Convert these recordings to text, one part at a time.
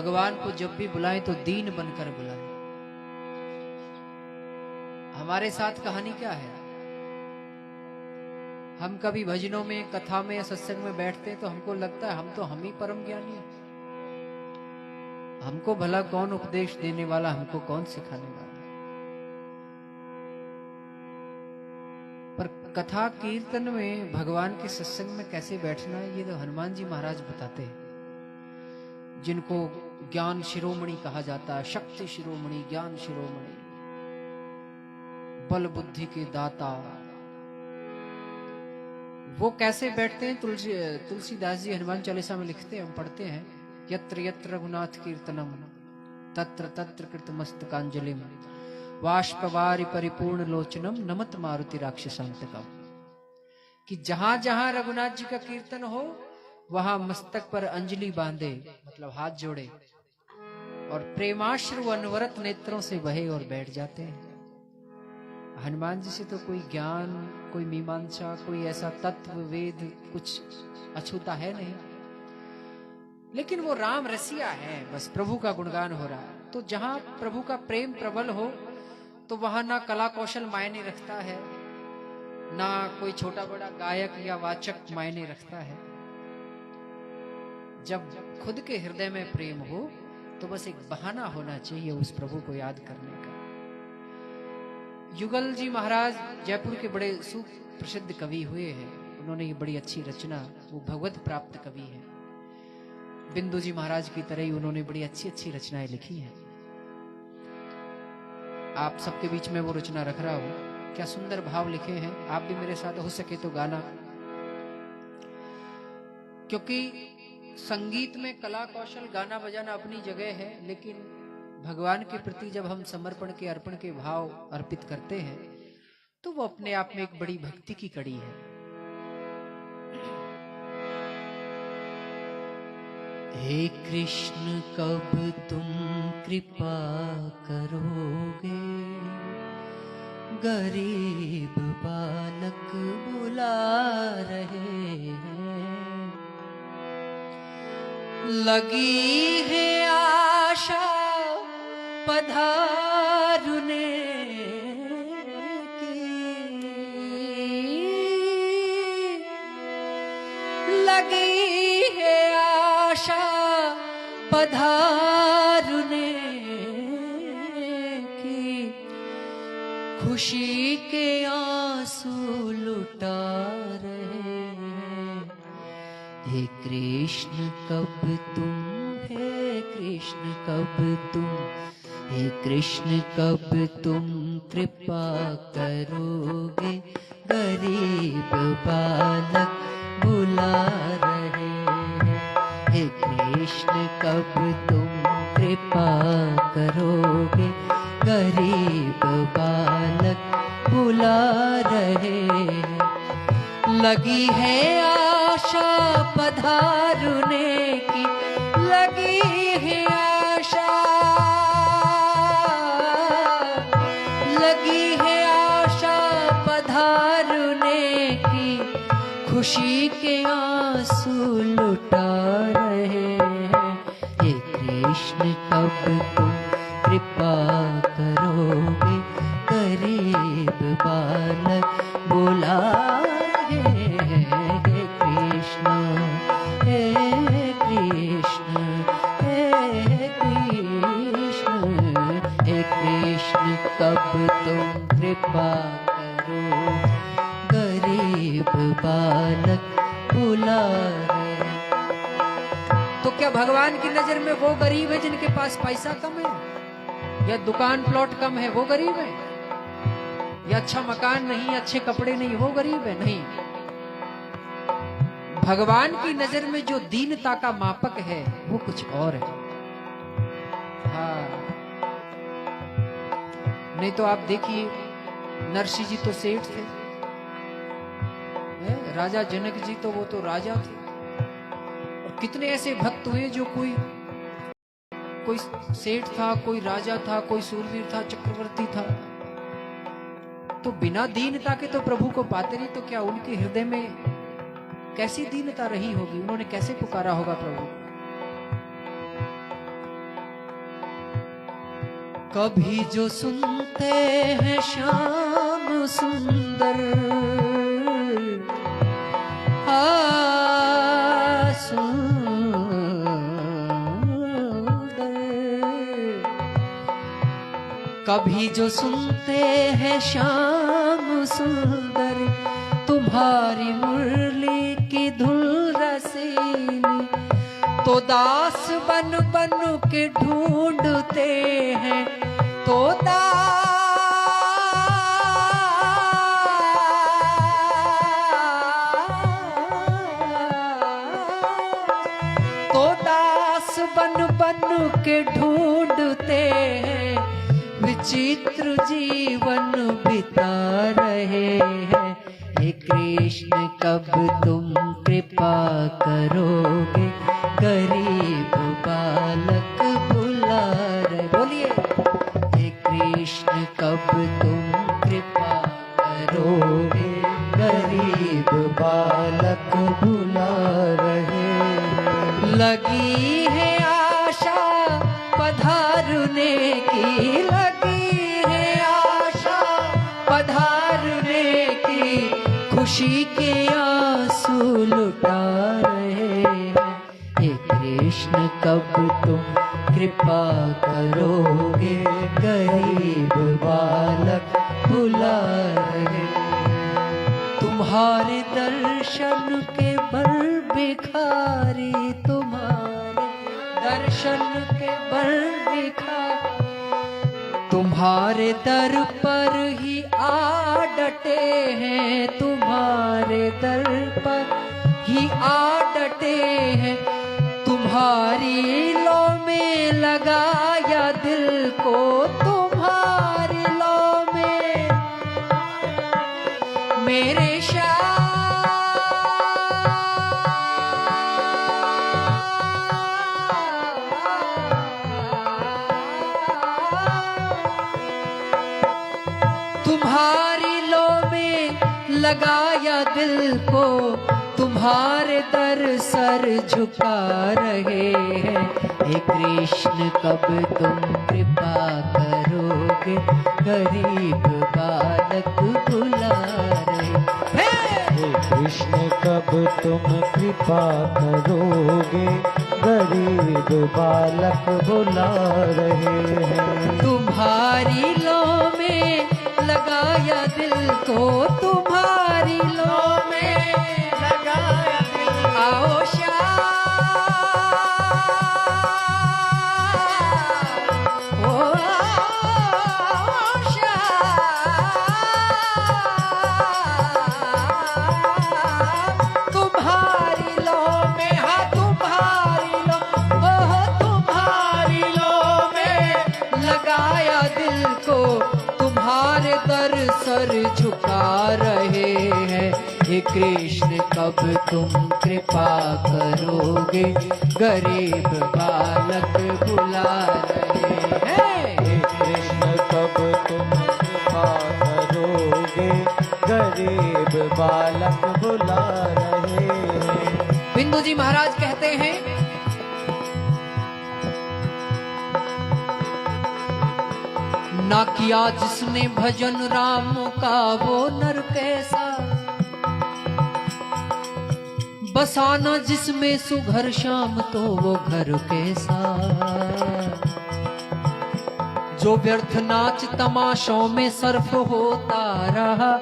भगवान को जब भी बुलाएं तो दीन बनकर बुलाएं। हमारे साथ कहानी क्या है? हम कभी भजनों में, कथा में, सत्संग में बैठते हैं तो हमको लगता है हम ही परम ज्ञानी हैं। हमको भला कौन उपदेश देने वाला, हमको कौन सिखाने वाला। पर कथा कीर्तन में, भगवान के सत्संग में कैसे बैठना है, ये तो हनुमान जी महाराज बताते हैं, जिनको ज्ञान शिरोमणि कहा जाता है। शक्ति शिरोमणि, ज्ञान शिरोमणि, बल बुद्धि के दाता। वो कैसे बैठते हैं? तुलसीदास जी हनुमान चालीसा में लिखते हैं, हम पढ़ते हैं, यत्र यत्र रघुनाथ कीर्तनम तत्र तत्र कृतमस्तकांजलिम वाष्पवारि परिपूर्ण लोचनम नमत मारुति राक्षसांतकम। कि जहां जहां रघुनाथ जी का कीर्तन हो वहां मस्तक पर अंजलि बांधे, मतलब हाथ जोड़े, और प्रेमाश्रु अनवरत नेत्रों से बहे और बैठ जाते हैं। हनुमान जी से तो कोई ज्ञान, कोई मीमांसा, कोई ऐसा तत्व वेद कुछ अछूता है नहीं, लेकिन वो राम रसिया है, बस प्रभु का गुणगान हो रहा है। तो जहां प्रभु का प्रेम प्रबल हो तो वहां ना कला कौशल मायने रखता है, ना कोई छोटा बड़ा गायक या वाचक मायने रखता है। जब खुद के हृदय में प्रेम हो तो बस एक बहाना होना चाहिए उस प्रभु को याद करने का। युगल जी महाराज जयपुर के बड़े सुप्रसिद्ध कवि हुए हैं। उन्होंने ये बड़ी अच्छी रचना, वो भगवत प्राप्त कवि हैं। बिंदु जी महाराज की तरह ही उन्होंने बड़ी अच्छी अच्छी रचनाएं लिखी हैं। आप सबके बीच में वो रचना रख रहा हूं। क्या सुंदर भाव लिखे हैं। आप भी मेरे साथ हो सके तो गाना, क्योंकि संगीत में कला कौशल, गाना बजाना अपनी जगह है, लेकिन भगवान के प्रति जब हम समर्पण के, अर्पण के भाव अर्पित करते हैं तो वो अपने आप में एक बड़ी भक्ति की कड़ी है। हे कृष्ण कब तुम कृपा करोगे, गरीब बालक बुला रहे हैं। लगी है आशा पधारने की, लगी है आशा पधारने की, खुशी के आंसू लुटा रहे हैं। हे कृष्ण कब तुम, हे कृष्ण कब तुम, हे कृष्ण कब तुम कृपा करोगे, गरीब बालक बुला रहे हैं। हे कृष्ण कब तुम कृपा करोगे, गरीब बालक बुला रहे हैं। लगी है आशा पधारने की, लगी है आशा, लगी है आशा पधारने की, खुशी के आंसू लुटा रहे हैं। हे कृष्ण कब तुम कृपा करोगे, गरीब बालक बुला रहे हैं। हे कृष्ण, हे कृष्ण, हे कृष्ण, हे कृष्ण कब तुम कृपा करो, गरीब बालक बुला रहे। तो क्या भगवान की नजर में वो गरीब है जिनके पास पैसा कम है, या दुकान प्लॉट कम है, वो गरीब है? या अच्छा मकान नहीं, अच्छे कपड़े नहीं, वो गरीब है? नहीं। भगवान की नजर में जो दीनता का मापक है वो कुछ और है। हाँ, नहीं तो आप देखिए, नरसिंह जी तो सेठ थे, राजा जनक जी तो वो तो राजा थे, और कितने ऐसे भक्त हुए जो कोई सेठ था, कोई राजा था, कोई सूरवीर था, चक्रवर्ती था, तो बिना दीनता के तो प्रभु को पाते नहीं। तो क्या उनके हृदय में कैसी दीनता रही होगी, उन्होंने कैसे पुकारा होगा प्रभु। कभी जो सुनते हैं श्याम सुंदर सुंदर, कभी जो सुनते हैं श्याम सुंदर तुम्हारी मुरली की धुन रसीली, तो दास बन बन के ढूंढते हैं, तो दास बन बन के ढूंढते हैं, विचित्र जीवन बिता रहे हैं। हे कृष्ण कब तुम कृपा करोगे, गरीब बालक बुला रहे। बोलिए, हे कृष्ण कब तुम कृपा करोगे, गरीब बालक बुला रहे। लगी है आशा पधारने की, लगी है आशा पधारने की, खुशी के आंसू लुटा रहे हैं। हे कृष्ण कब तुम कृपा करोगे, गरीब बालक बुला रहे। तुम्हारे दर्शन के बल भिखारी, तुम्हारे दर्शन के बल भिखारी, तुम्हारे दर पर ही आ डटे हैं, तुम्हारे दर पर ही आ डटे हैं। तुम्हारी लो में लगाया दिल को, तुम्हारी लो में मेरे तुम्हारी लो में लगाया दिल को, तुम्हारे दर सर झुका रहे हैं। हे कृष्ण कब तुम कृपा करोगे, गरीब बालक बुला रहे। हे कृष्ण कब तुम कृपा करोगे, गरीब बालक बुला रहे हैं। तुम्हारी लो में लगाया दिल को, तुम्हारी लो में लगाया दिल, आओ श्याम, ओ श्याम, तुम्हारी लो में, हाँ तुम्हारी लो, ओह तुम्हारी लो में लगाया दिल को, तुम्हारे दर सर झुका रहे हैं। हे कृष्ण कब तुम कृपा करोगे, गरीब बालक बुला रहे हैं। हे कृष्ण कब तुम कृपा करोगे, गरीब बालक बुला रहे हैं। बिंदु जी महाराज कहते हैं, ना किया जिसने भजन राम का वो नर कैसा, बसाना जिसमें सुघर श्याम तो वो घर कैसा। जो व्यर्थ नाच तमाशों में सर्फ होता रहा,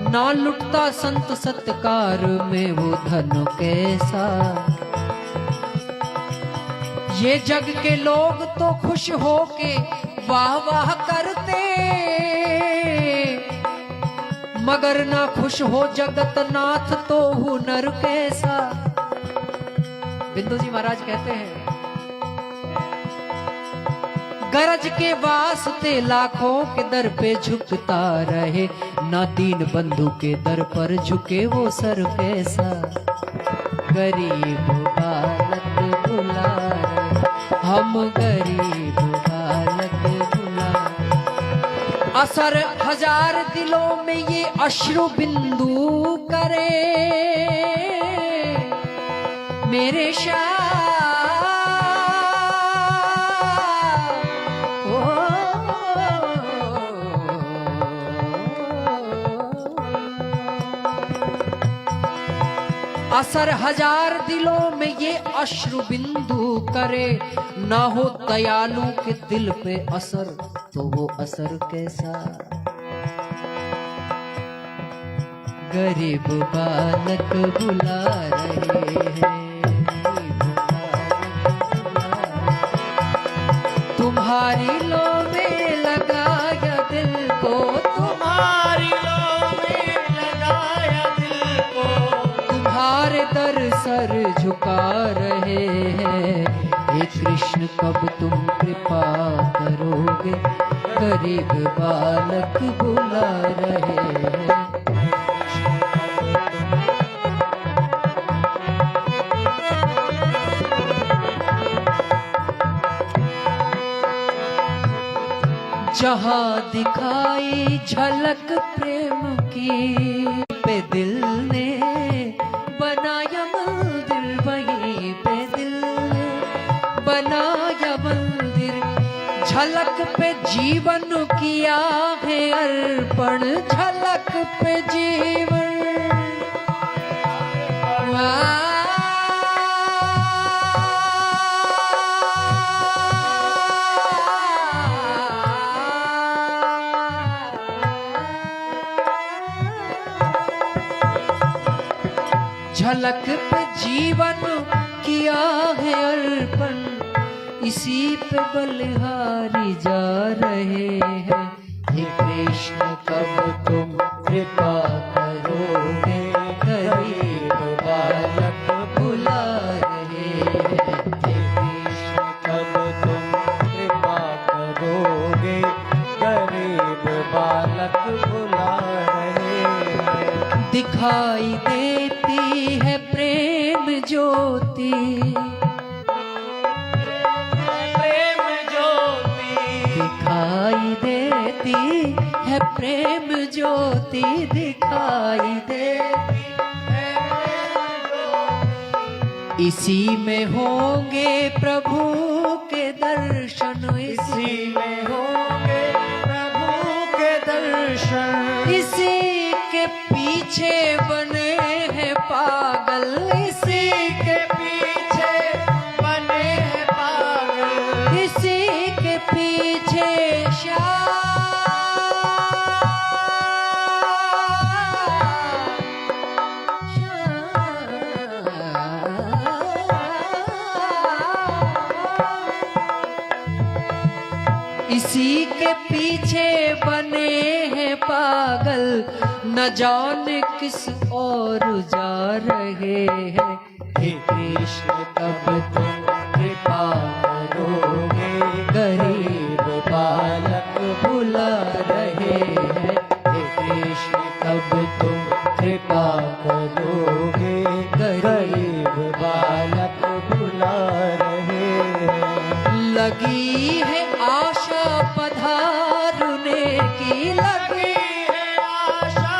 ना लुटता संत सत्कार में वो धन कैसा। ये जग के लोग तो खुश होके वाह वाह करते, मगर ना खुश हो जगत नाथ तो हुनर कैसा। बिंदु जी महाराज कहते हैं, गरज के वास्ते लाखों के दर पे झुकता रहे, ना दीन बंधु के दर पर झुके वो सर कैसा। गरीब बालक बुला रहे, हम गरीब बालक बुला। असर हजार दिलों में ये अश्रु बिंदु करे, मेरे श्याम, ओ असर हजार दिलों में ये अश्रु बिंदु करे, ना हो दयालु के दिल पे असर तो वो असर कैसा। गरीब बालक बुला रहे हैं, तुम्हारी लो में लगाया दिल को, तुम्हारी लो में लगाया दिल को, तुम्हारे दर सर झुका रहे हैं। हे कृष्ण कब तुम कृपा करोगे, गरीब बालक बुला रहे हैं। जहाँ दिखाई झलक प्रेम की, पे दिल ने बनाया मंदिर, वहीं पे दिल ने बनाया मंदिर। झलक पे जीवन किया है अर्पण, झलक पे जीवन। झलक पे जीवन किया है अर्पण, इसी पे बलिहारी जा रहे हैं। हे कृष्ण कब तुम कृपा करोगे, गरीब बालक बुला रहे हैं। हे कृष्ण कब तुम कृपा करोगे, गरीब बालक बुला रहे हैं। दिखाई देती है प्रेम ज्योति, प्रेम ज्योति, दिखाई देती है प्रेम ज्योति, दिखाई देती है प्रेम ज्योति। इसी में होंगे प्रभु के दर्शन, इसी में होंगे प्रभु के दर्शन। इसी के पीछे बने हैं पागल, इसी के पीछे बने हैं पागल, इसी के पीछे इसी के पीछे बने हैं पागल, न जाने किस और जा रहे हैं। हे कृष्ण कब तुम कृपा करोगे, गरीब बालक बुला रहे हैं। हे कृष्ण कब तुम कृपा करोगे, गरीब बालक बुला रहे हैं। लगी है आशा पधारने की, लगी है आशा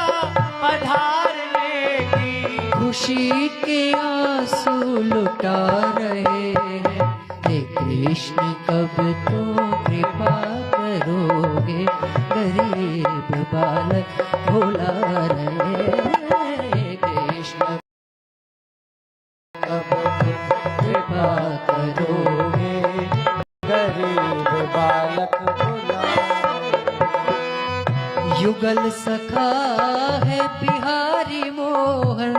पधारने की, खुशी के आंसू लुटा रहे हैं। हे कृष्ण कब तुम कृपा करोगे, गरीब बालक भुला रहे हैं। हे कृष्ण कब तुम कृपा करोगे, गरीब बालक बुला रहे हैं। युगल सखा है बिहारी मोहन,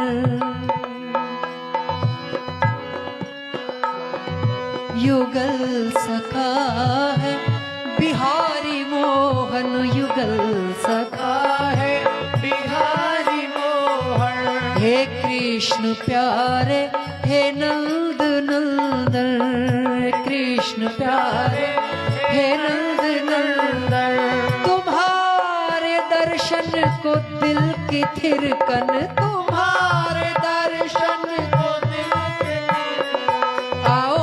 युगल सखा है बिहारी मोहन, युगल सखा है बिहारी मोहन। हे कृष्ण प्यारे, हे नंद नंदन, कृष्ण प्यारे, हे नंद नंदन। तुम्हारे दर्शन को दिल की थिरकन, तुम्हारे दर्शन को दिल की थिरकन। आओ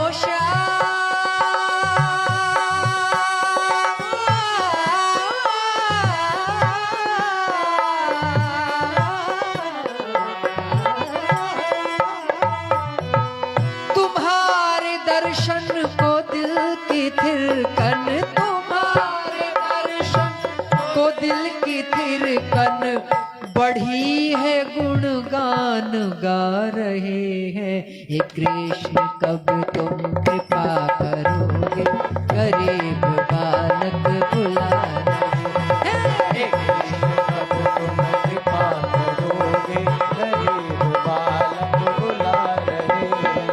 तुम्हारे दर्शन को दिल की थिरकन, तुम्हारे दर्शन को दिल की थिरकन। बढ़ी है गुणगान गा रहे हैं, हे कृष्ण कब तुम कृपा करोगे, गरीब बालक बुला रहे हैं। हे कृष्ण कब तुम कृपा करोगे, गरीब बालक बुला रहे हैं।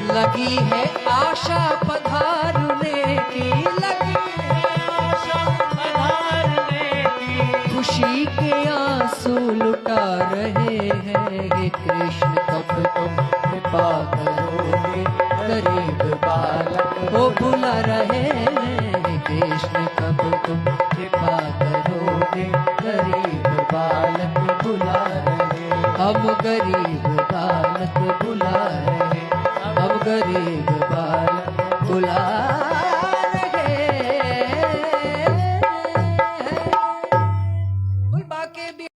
लगी है आशा पधारने की, लगी है आशा पधारने की, खुशी के आंसू लुटा रहे हैं, हे कृष्ण कब तुम कृपा करोगे, गरीब बालक को बुला रहे हैं, हे कृष्ण कब तुम कृपा करोगे, गरीब बालक बुला रहे हैं। हम गरीब बालक बुला रहे हैं, हम गरीब बालक बुला